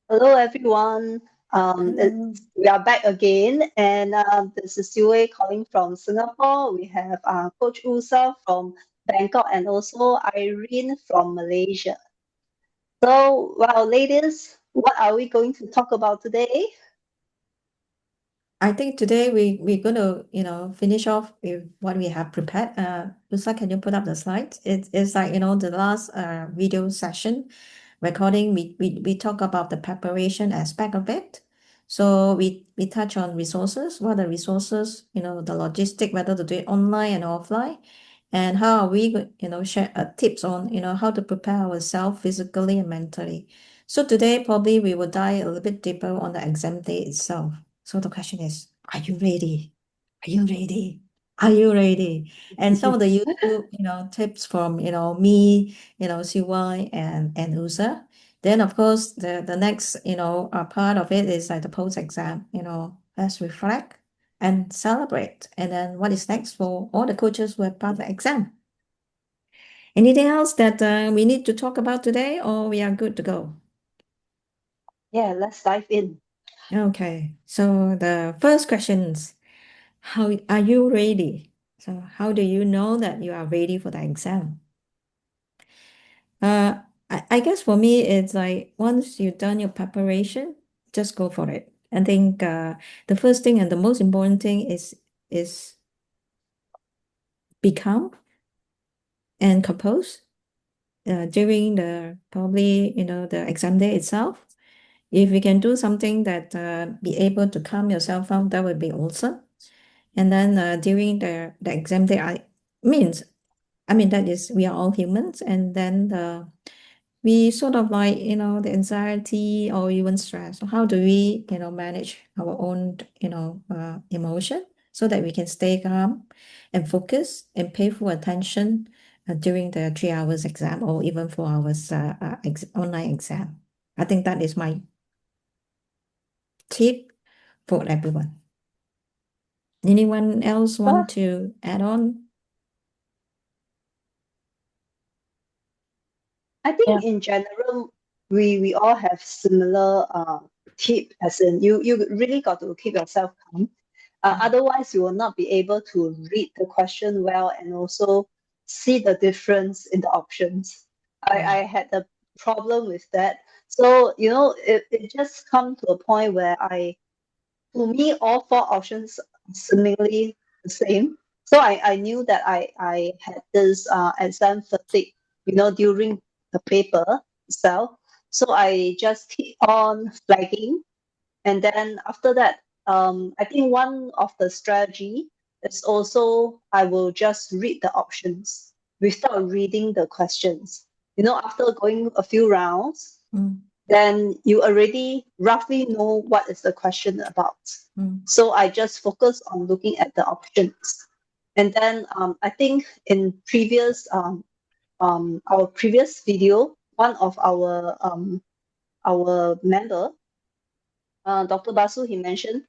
Hello, everyone. Hello. We are back again, and this is Yue calling from Singapore. We have Coach Usa from Bangkok and also Irene from Malaysia. So, well, ladies, what are we going to talk about today? I think today we're going to finish off with what we have prepared. Lusa, can you put up the slides? It's like the last video session recording. We talk about the preparation aspect of it. So we touch on resources. What are the resources? The logistic, whether to do it online and offline, and how are we share tips on how to prepare ourselves physically and mentally. So today probably we will dive a little bit deeper on the exam day itself. So the question is, are you ready? Are you ready? Are you ready? And some of the YouTube, tips from, me, CY and Usa. Then of course the next, part of it is like the post-exam, let's reflect and celebrate. And then what is next for all the coaches who have passed the exam? Anything else that we need to talk about today, or we are good to go? Yeah, let's dive in. Okay, so the first questions. How are you ready? So how do you know that you are ready for the exam? Uh, I guess for me, it's like once you've done your preparation, just go for it. I think the first thing and the most important thing is be calm and compose during the probably the exam day itself. If you can do something that be able to calm yourself down, that would be awesome. And then during the exam day, means I mean, that is, we are all humans, and then we sort of like, the anxiety or even stress. So how do we, manage our own, emotion so that we can stay calm and focus and pay full attention during the 3 hours exam or even 4 hours online exam? I think that is my tip for everyone. Anyone else want Well, to add on? I Yeah. think in general, we all have similar tip, as in you really got to keep yourself calm. Otherwise, you will not be able to read the question well and also see the difference in the options. I Right. had a problem with that. So, it just come to a point where to me, all four options are seemingly the same. So I knew that I had this exam fatigue, during the paper itself. So I just keep on flagging, and then after that, I think one of the strategy is also I will just read the options without reading the questions. After going a few rounds, Mm, then you already roughly know what is the question about. mm, So I just focus on looking at the options. And then I think in our previous video, one of our member Dr. Basu, he mentioned,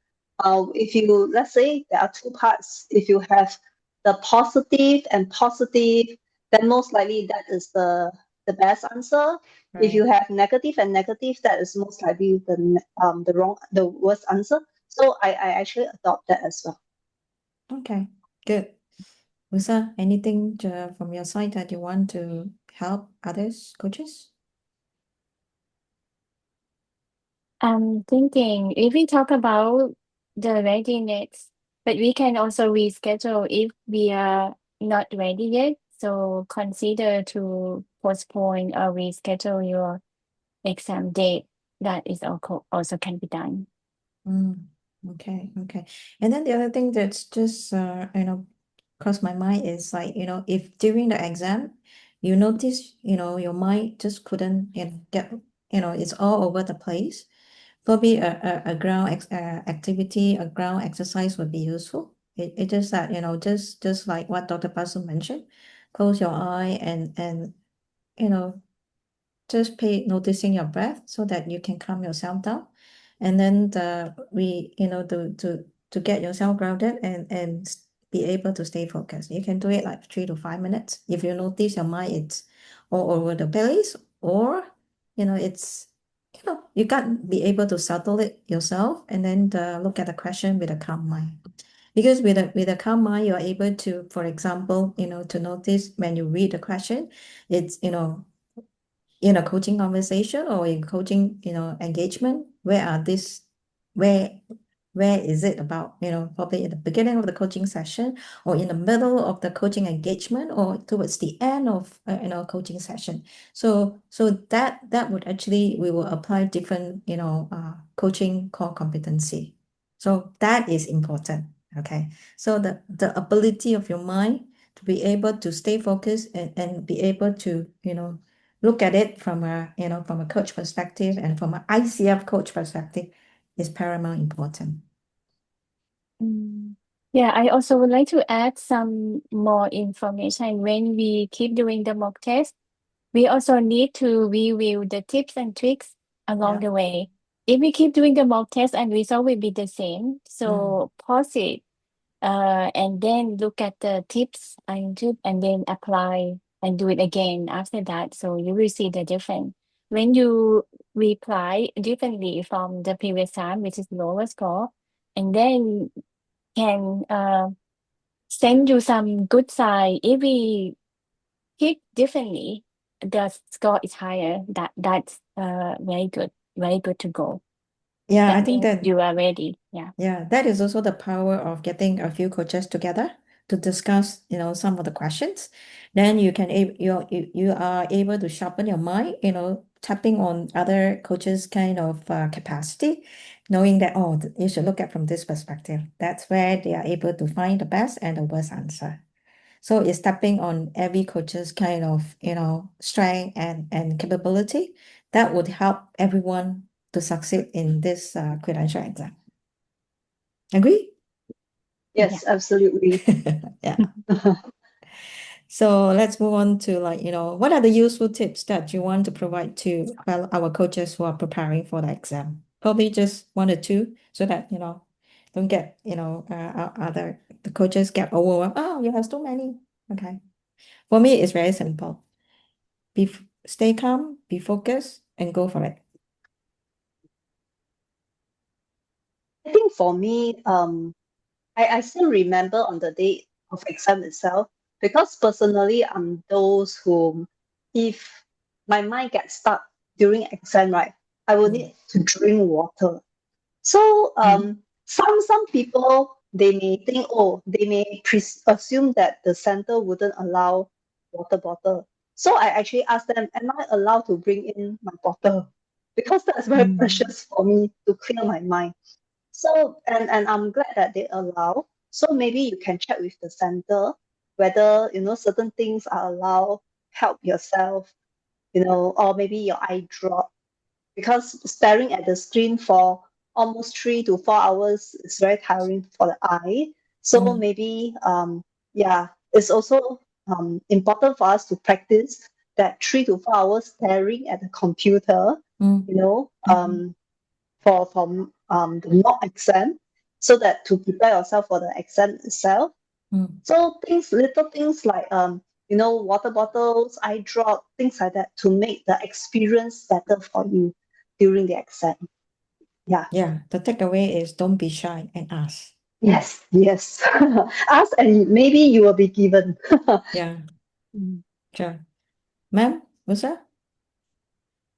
if you, let's say there are two parts, if you have the positive and positive, then most likely that is the best answer. If you right. have negative and negative, that is most likely the worst answer. So I actually adopt that as well. Okay, good. Musa, anything from your side that you want to help others, coaches? I'm thinking if we talk about the readiness, but we can also reschedule if we are not ready yet. So consider to postpone or reschedule your exam date. That is also can be done. Mm, okay, okay. And then the other thing that's just crossed my mind is like, if during the exam you notice, your mind just couldn't get, it's all over the place. Probably a ground activity, a ground exercise would be useful. It just that, just like what Dr. Basu mentioned, close your eye and you know, just pay noticing your breath so that you can calm yourself down. And then to get yourself grounded and be able to stay focused. You can do it like 3 to 5 minutes. If you notice your mind it's all over the place, or it's You can't be able to settle it yourself and then look at the question with a calm mind. Because with a calm mind, you're able to, for example, to notice when you read the question, it's, in a coaching conversation or in coaching, engagement, where where is it about, probably at the beginning of the coaching session or in the middle of the coaching engagement or towards the end of, coaching session. So that would actually, we will apply different, coaching core competency. So that is important. Okay. So the ability of your mind to be able to stay focused and be able to, look at it from a coach perspective and from an ICF coach perspective is paramount important. Yeah, I also would like to add some more information. When we keep doing the mock test, we also need to review the tips and tricks along Yeah. the way. If we keep doing the mock test and result will be the same, so pause it, and then look at the tips and then apply and do it again after that. So you will see the difference. When you reply differently from the previous time, which is lower score, and then can send you some good sign. If we pick differently, the score is higher. That's very good to go. Yeah, I That think means that you are ready. Yeah. Yeah, that is also the power of getting a few coaches together to discuss, some of the questions. Then you are able to sharpen your mind, tapping on other coaches' kind of capacity, knowing that, oh, you should look at from this perspective. That's where they are able to find the best and the worst answer. So it's tapping on every coach's kind of, strength and capability that would help everyone to succeed in this credential exam. Agree? Yes, absolutely. Yeah. So let's move on to what are the useful tips that you want to provide to our coaches who are preparing for the exam? Probably just one or two so that, don't get, the coaches get overwhelmed. Oh, you have so many. Okay. For me, it's very simple. Stay calm, be focused, and go for it. I think for me, I still remember on the day of exam itself, because personally I'm those who, if my mind gets stuck during exam, right, I will need to drink water. So some people, they may think, oh, they may assume that the center wouldn't allow water bottle. So I actually asked them, am I allowed to bring in my bottle? Because that's very precious for me to clear my mind. So and I'm glad that they allow. So maybe you can check with the center whether certain things are allowed, help yourself, or maybe your eye drop, because staring at the screen for almost 3 to 4 hours is very tiring for the eye. So maybe yeah, it's also important for us to practice that 3 to 4 hours staring at the computer, you know, for the mock exam, so that to prepare yourself for the exam itself. So little things like water bottles, eye drop, things like that, to make the experience better for you during the exam. Yeah. Yeah, the takeaway is don't be shy and ask. Yes. Ask and maybe you will be given. Yeah. Sure. Ma'am, Musa?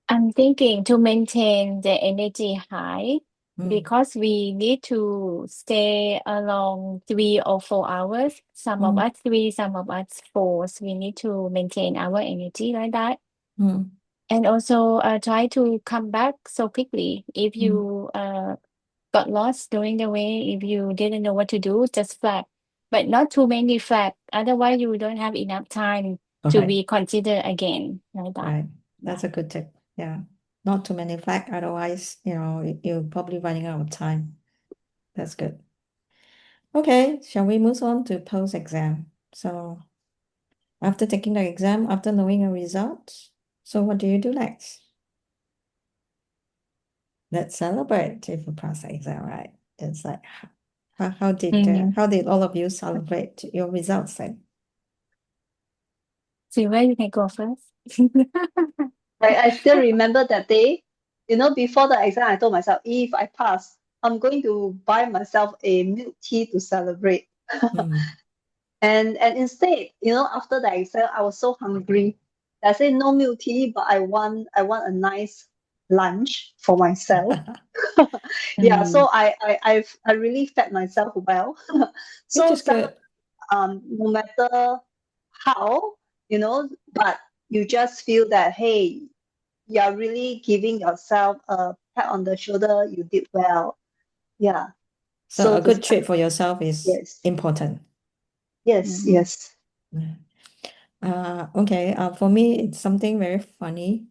I'm thinking to maintain the energy high, because we need to stay along 3 or 4 hours. Some of us 3, some of us 4. So we need to maintain our energy like that. And also try to come back so quickly. If you got lost during the way, if you didn't know what to do, just flag. But not too many flag. Otherwise, you don't have enough time to be considered again like that. Right. That's a good tip. Yeah. Not too many flag, otherwise, you're probably running out of time. That's good. Okay, shall we move on to post-exam? So after taking the exam, after knowing your results, so what do you do next? Let's celebrate if you pass the exam, right? It's like how did all of you celebrate your results then? Silver, you can go first. I still remember that day. before the exam, I told myself, if I pass, I'm going to buy myself a milk tea to celebrate. Mm. And instead, after the exam, I was so hungry. I said no milk tea, but I want a nice lunch for myself. Yeah, so I really fed myself well. Which So is good. no matter how, but you just feel that, hey, you're really giving yourself a pat on the shoulder. You did well. Yeah. So So a this, good treat for yourself is yes, important. yes, yes. Yeah. Okay. For me, it's something very funny.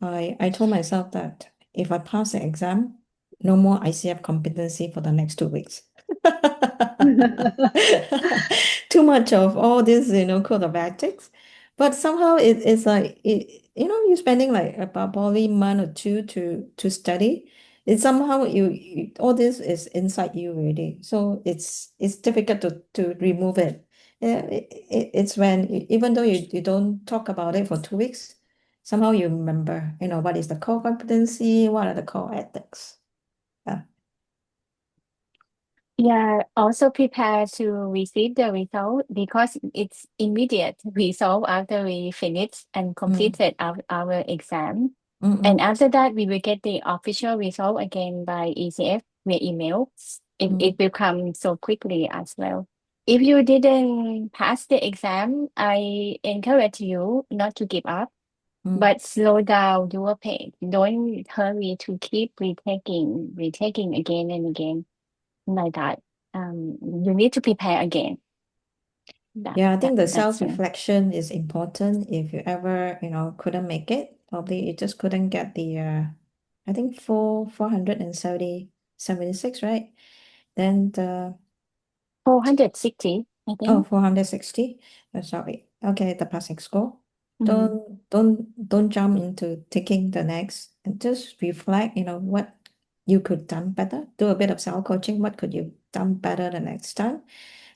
I told myself that if I pass the exam, no more ICF competency for the next 2 weeks. Too much of all this, code of ethics. But somehow it's like you're spending like about probably a month or two to study. It's somehow all this is inside you already. So it's difficult to remove it. Yeah, it's when even though you don't talk about it for 2 weeks, somehow you remember, what is the core competency, what are the core ethics. Yeah. Yeah, also prepare to receive the result because it's immediate result after we finish and completed our exam. And after that, we will get the official result again by ECF via email. It will come so quickly as well. If you didn't pass the exam, I encourage you not to give up, but slow down your pace. Don't hurry to keep retaking again and again like that. You need to prepare again. Yeah, I think the That's it. self-reflection is important. If you ever, couldn't make it, probably you just couldn't get the I think 476, right? Then the 460, I think. 460. Sorry. Okay, the passing score. Mm. Don't jump into taking the next and just reflect, what you could done better. Do a bit of self-coaching. What could you done better the next time?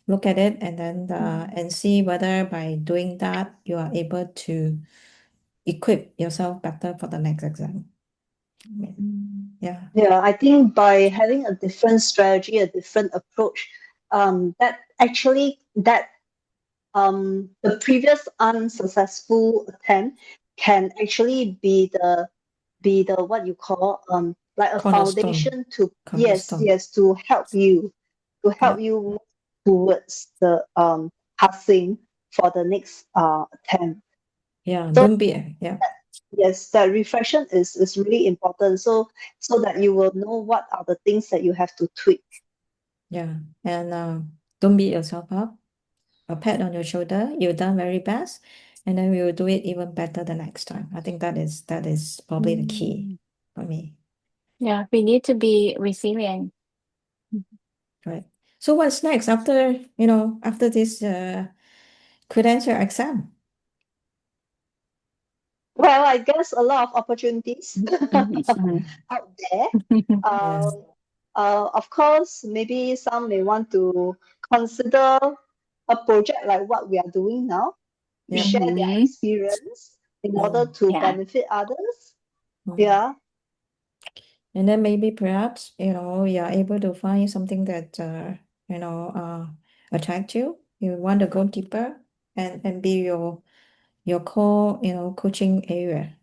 Look at it and then and see whether by doing that you are able to equip yourself better for the next exam. Mm. Yeah. Yeah, I think by having a different strategy, a different approach, that the previous unsuccessful attempt can actually be the what you call like a Cornerstone. foundation to, yes, Cornerstone. yes, to help Yeah. you move towards the passing for the next attempt. Yeah. So Don't be yeah. yes, that reflection is really important, so that you will know what are the things that you have to tweak. Yeah. And don't beat yourself up. A pat on your shoulder. You've done very best. And then we will do it even better the next time. I think that is probably the key Mm. for me. Yeah, we need to be resilient. Right. So what's next after this credential exam? Well, I guess a lot of opportunities Mhm. out there. Yeah. Of course, maybe some may want to consider a project like what we are doing now, to Yeah. share their Mhm. experience in order to Yeah. benefit others. Mm. Yeah. And then maybe perhaps, you are able to find something that attract you. You want to go deeper and be your core, coaching area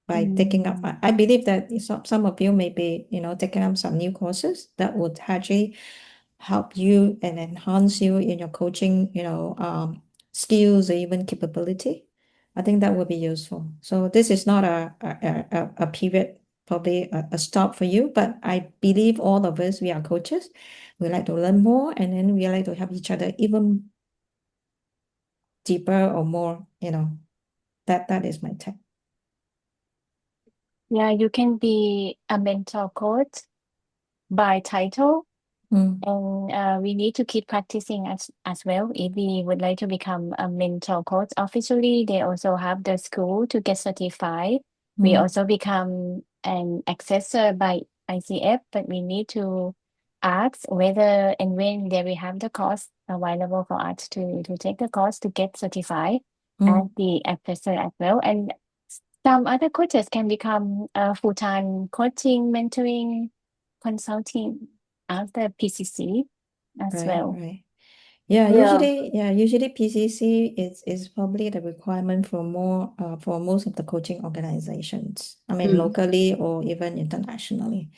by taking up. I Mm. believe that some of you may be, taking up some new courses that would actually help you and enhance you in your coaching, skills or even capability. I think that would be useful. So this is not a period, probably a stop for you, but I believe all of us, we are coaches. We like to learn more and then we like to help each other even deeper or more, that is my take. Yeah, you can be a mentor coach by title, Mm, and we need to keep practicing as well. If we would like to become a mentor coach officially, they also have the school to get certified. We mm, also become an accessor by ICF, but we need to ask whether and when they will have the course available for us to take the course to get certified as mm, the accessor as well. And Some other coaches can become full-time coaching, mentoring, consulting after PCC as Right, well. right. Yeah, Yeah. usually PCC is probably the requirement for for most of the coaching organizations. I mean, Mm. locally or even internationally.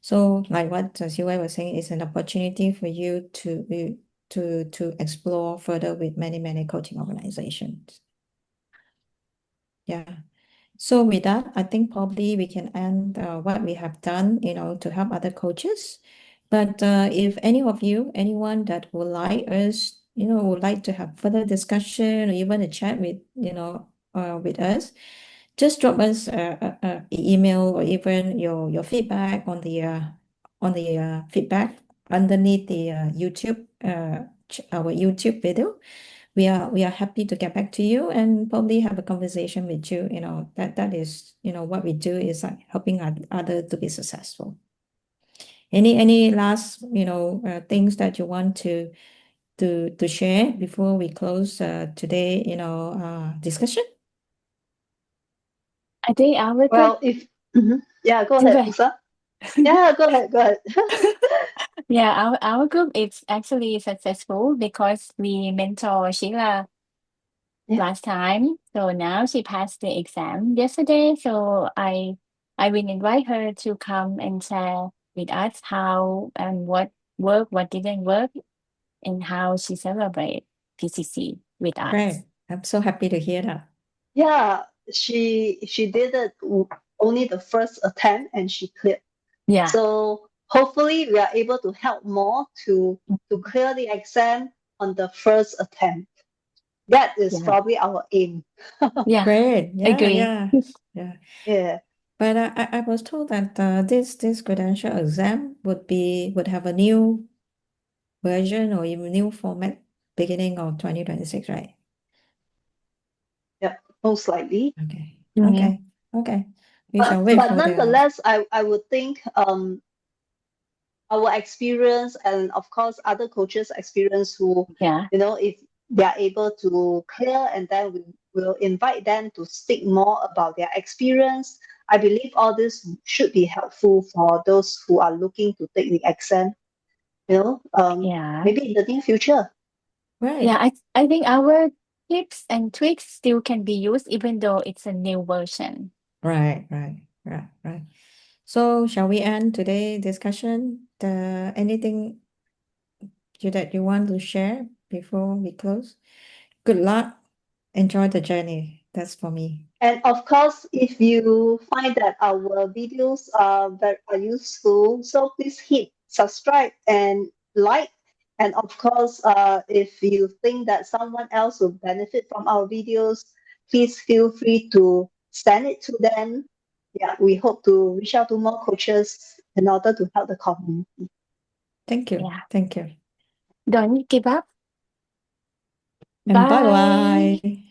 So, like what Siwei was saying, it's an opportunity for you to explore further with many coaching organizations. Yeah. So with that, I think probably we can end what we have done, to help other coaches. But if any of you, anyone that would like us, would like to have further discussion or even a chat with us, just drop us a email or even your feedback on the feedback underneath the our YouTube video. We are happy to get back to you and probably have a conversation with you. That is, what we do is like helping other to be successful. Any last, things that you want to share before we close today, discussion? I think our group, Well, yeah, go ahead, Musa. Yeah, go ahead. yeah, our group is actually successful because we mentor Sheila Yeah. last time. So now she passed the exam yesterday. So I will invite her to come and share with us how and what worked, what didn't work, and how she celebrate PCC with us. Great. I'm so happy to hear that. Yeah, she did it only the first attempt and she cleared. Yeah. So hopefully we are able to help more to clear the exam on the first attempt. That is Yeah. probably our aim. Yeah. Great. Yeah, Agree. yeah. Yeah. But I was told that this credential exam would have a new version or even new format beginning of 2026, right? Yeah, most likely. Okay. Mhm. Okay. We shall wait But for the nonetheless, I would think our experience and of course other coaches' experience who, Yeah. if they are able to clear, and then we will invite them to speak more about their experience. I believe all this should be helpful for those who are looking to take the exam, Yeah. maybe in the near future. Right. Yeah. I think our tips and tricks still can be used even though it's a new version. Right. So shall we end today's discussion? Anything that you want to share before we close? Good luck. Enjoy the journey. That's for me. And of course, if you find that our videos are useful, so please hit subscribe and like. And of course, if you think that someone else will benefit from our videos, please feel free to send it to them. Yeah, we hope to reach out to more coaches in order to help the community. Thank you. Yeah. Thank you. Don't give up. And Bye. bye.